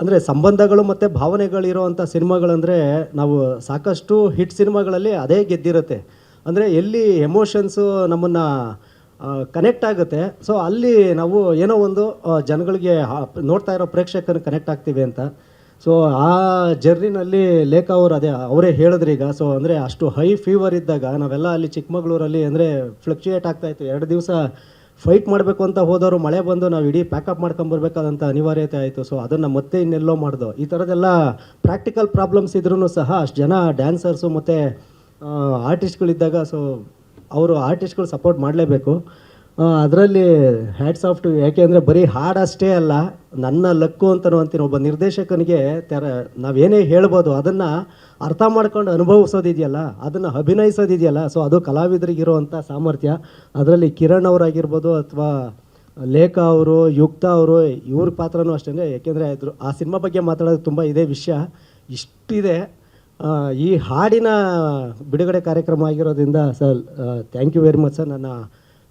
ಅಂದರೆ ಸಂಬಂಧಗಳು ಮತ್ತು ಭಾವನೆಗಳಿರೋವಂಥ ಸಿನಿಮಾಗಳಂದರೆ ನಾವು ಸಾಕಷ್ಟು ಹಿಟ್ ಸಿನಿಮಾಗಳಲ್ಲಿ ಅದೇ ಗೆದ್ದಿರುತ್ತೆ. ಅಂದರೆ ಎಲ್ಲಿ ಎಮೋಷನ್ಸು ನಮ್ಮನ್ನು ಕನೆಕ್ಟ್ ಆಗುತ್ತೆ, ಸೊ ಅಲ್ಲಿ ನಾವು ಏನೋ ಒಂದು ಜನಗಳಿಗೆ ನೋಡ್ತಾ ಇರೋ ಪ್ರೇಕ್ಷಕರಿಗೆ ಕನೆಕ್ಟ್ ಆಗ್ತೀವಿ ಅಂತ. ಸೊ ಆ ಜರ್ನಿನಲ್ಲಿ ಲೇಖಾ ಅವರು ಅವರೇ ಹೇಳಿದ್ರು ಈಗ. ಸೊ ಅಂದರೆ ಅಷ್ಟು ಹೈ ಫೀವರ್ ಇದ್ದಾಗ ನಾವೆಲ್ಲ ಅಲ್ಲಿ ಚಿಕ್ಕಮಗಳೂರಲ್ಲಿ ಅಂದರೆ ಫ್ಲಕ್ಚುಯೇಟ್ ಆಗ್ತಾಯಿತ್ತು. 2 ದಿವಸ ಫೈಟ್ ಮಾಡಬೇಕು ಅಂತ ಹೋದವರು ಮಳೆ ಬಂದು ನಾವು ಇಡೀ ಪ್ಯಾಕಪ್ ಮಾಡ್ಕೊಂಬರ್ಬೇಕಾದಂಥ ಅನಿವಾರ್ಯತೆ ಆಯಿತು. ಸೊ ಅದನ್ನು ಮತ್ತೆ ಇನ್ನೆಲ್ಲೋ ಮಾಡ್ದು. ಈ ಥರದ್ದೆಲ್ಲ ಪ್ರಾಕ್ಟಿಕಲ್ ಪ್ರಾಬ್ಲಮ್ಸ್ ಇದ್ರೂ ಸಹ ಅಷ್ಟು ಜನ ಡ್ಯಾನ್ಸರ್ಸು ಮತ್ತು ಆರ್ಟಿಸ್ಟ್ಗಳಿದ್ದಾಗ ಸೊ ಅವರು ಆರ್ಟಿಸ್ಟ್ಗಳು ಸಪೋರ್ಟ್ ಮಾಡಲೇಬೇಕು. ಅದರಲ್ಲಿ ಹ್ಯಾಟ್ಸ್ ಆಫ್ ಟು. ಯಾಕೆಂದರೆ ಬರೀ ಹಾಡಷ್ಟೇ ಅಲ್ಲ, ನನ್ನ ಲಕ್ಕು ಅಂತಲೂ ಅಂತೀನಿ. ಒಬ್ಬ ನಿರ್ದೇಶಕನಿಗೆ ನಾವೇನೇ ಹೇಳ್ಬೋದು ಅದನ್ನು ಅರ್ಥ ಮಾಡ್ಕೊಂಡು ಅನುಭವಿಸೋದಿದೆಯಲ್ಲ, ಅದನ್ನು ಅಭಿನಯಿಸೋದಿದೆಯಲ್ಲ, ಸೊ ಅದು ಕಲಾವಿದರಿಗಿರುವಂಥ ಸಾಮರ್ಥ್ಯ. ಅದರಲ್ಲಿ ಕಿರಣ್ ಅವರಾಗಿರ್ಬೋದು ಅಥವಾ ಲೇಖಾ ಅವರು, ಯುಕ್ತ ಅವರು, ಇವ್ರ ಪಾತ್ರನೂ ಅಷ್ಟೇ. ಯಾಕೆಂದರೆ ಆ ಸಿನಿಮಾ ಬಗ್ಗೆ ಮಾತಾಡೋದು ತುಂಬ ಇದೇ ವಿಷಯ ಇಷ್ಟಿದೆ. ಈ ಹಾಡಿನ ಬಿಡುಗಡೆ ಕಾರ್ಯಕ್ರಮ ಆಗಿರೋದ್ರಿಂದ sir thank you very much sir. ನನ್ನ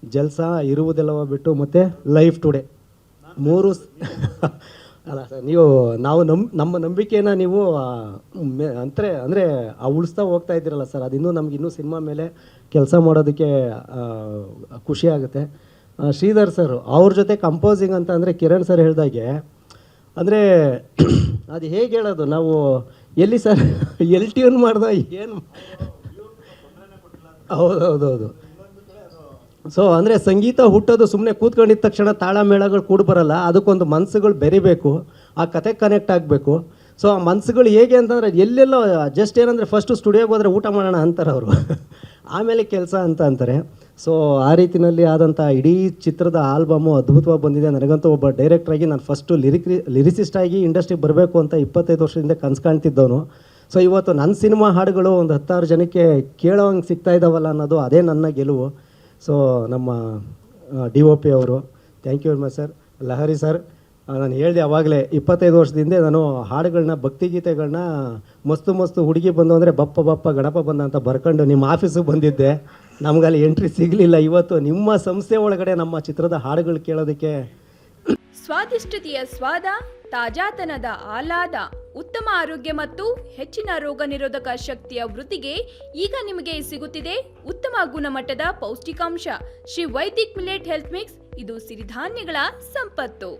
ಜಲ್ಸಾ ಇರುವುದೆಲ್ಲವ ಬಿಟ್ಟು ಮತ್ತು ಲೈಫ್ ಟುಡೇ 3 ಅಲ್ಲ ಸರ್, ನಾವು ನಮ್ಮ ನಂಬಿಕೆನ ನೀವು ಅಂದರೆ ಉಳಿಸ್ತಾ ಹೋಗ್ತಾ ಇದ್ದೀರಲ್ಲ ಸರ್, ಅದು ನಮಗಿನ್ನೂ ಸಿನಿಮಾ ಮೇಲೆ ಕೆಲಸ ಮಾಡೋದಕ್ಕೆ ಖುಷಿ ಆಗುತ್ತೆ. ಶ್ರೀಧರ್ ಸರ್ ಅವ್ರ ಜೊತೆ ಕಂಪೋಸಿಂಗ್ ಅಂತ ಅಂದರೆ ಕಿರಣ್ ಸರ್ ಹೇಳ್ದಾಗೆ ಅಂದರೆ ಅದು ಹೇಗೆ ಹೇಳೋದು, ನಾವು ಎಲ್ಲಿ ಸರ್ ಎಲ್ ಟ್ಯೂನ್ ಮಾಡ್ದ ಏನು. ಹೌದೌದೌದು. ಸೊ ಅಂದರೆ ಸಂಗೀತ ಹುಟ್ಟೋದು ಸುಮ್ಮನೆ ಕೂತ್ಕೊಂಡಿದ್ದ ತಕ್ಷಣ ತಾಳ ಮೇಳಗಳು ಕೂಡ ಬರಲ್ಲ, ಅದಕ್ಕೊಂದು ಮನಸ್ಸುಗಳು ಬೆರಿಬೇಕು, ಆ ಕತೆ ಕನೆಕ್ಟ್ ಆಗಬೇಕು. ಸೊ ಆ ಮನಸ್ಸುಗಳು ಹೇಗೆ ಅಂತಂದರೆ ಎಲ್ಲೆಲ್ಲೋ ಜಸ್ಟ್ ಏನಂದರೆ ಫಸ್ಟು ಸ್ಟುಡಿಯೋಗೆ ಹೋದರೆ ಊಟ ಮಾಡೋಣ ಅಂತಾರೆ ಅವರು, ಆಮೇಲೆ ಕೆಲಸ ಅಂತ ಅಂತಾರೆ. ಸೊ ಆ ರೀತಿಯಲ್ಲಿ ಆದಂಥ ಇಡೀ ಚಿತ್ರದ ಆಲ್ಬಮು ಅದ್ಭುತವಾಗಿ ಬಂದಿದೆ. ನನಗಂತೂ ಒಬ್ಬ ಡೈರೆಕ್ಟ್ರಾಗಿ ನಾನು ಫಸ್ಟು ಲಿರಿಸಿಸ್ಟಾಗಿ ಇಂಡಸ್ಟ್ರಿಗೆ ಬರಬೇಕು ಅಂತ 25 ವರ್ಷದಿಂದ ಕನಸು ಕಾಣ್ತಿದ್ದವನು. ಸೊ ಇವತ್ತು ನನ್ನ ಸಿನಿಮಾ ಹಾಡುಗಳು ಒಂದು 10-6 ಜನಕ್ಕೆ ಕೇಳೋವಂಗೆ ಸಿಗ್ತಾ ಇದ್ದಾವಲ್ಲ ಅನ್ನೋದು ಅದೇ ನನ್ನ ಗೆಲುವು. ಸೊ ನಮ್ಮ DOP ಅವರು thank you very much sir. Lahari sir, ನಾನು ಹೇಳಿದೆ ಆವಾಗಲೇ 25 ವರ್ಷದಿಂದ ನಾನು ಹಾಡುಗಳನ್ನ, ಭಕ್ತಿಗೀತೆಗಳನ್ನ ಮಸ್ತು ಹುಡುಗಿ ಬಂದು ಅಂದರೆ ಬಪ್ಪ ಗಣಪ ಬಂದ ಅಂತ ಬರ್ಕೊಂಡು ನಿಮ್ಮ ಆಫೀಸಿಗೆ ಬಂದಿದ್ದೆ. ನಮಗಲ್ಲಿ ಎಂಟ್ರಿ ಸಿಗಲಿಲ್ಲ. ಇವತ್ತು ನಿಮ್ಮ ಸಂಸ್ಥೆ ಒಳಗಡೆ ನಮ್ಮ ಚಿತ್ರದ ಹಾಡುಗಳು ಕೇಳೋದಕ್ಕೆ ಸ್ವಾದಿಷ್ಟತೆಯ ಸ್ವಾದ, ತಾಜಾತನದ ಆಹ್ಲಾದ, ಉತ್ತಮ ಆರೋಗ್ಯ ಮತ್ತು ಹೆಚ್ಚಿನ ರೋಗ ನಿರೋಧಕ ಶಕ್ತಿಯ ವೃದ್ಧಿಗೆ ಈಗ ನಿಮಗೆ ಸಿಗುತ್ತಿದೆ ಉತ್ತಮ ಗುಣಮಟ್ಟದ ಪೌಷ್ಟಿಕಾಂಶ Shri Vaidik millet health mix. ಇದು ಸಿರಿಧಾನ್ಯಗಳ ಸಂಪತ್ತು.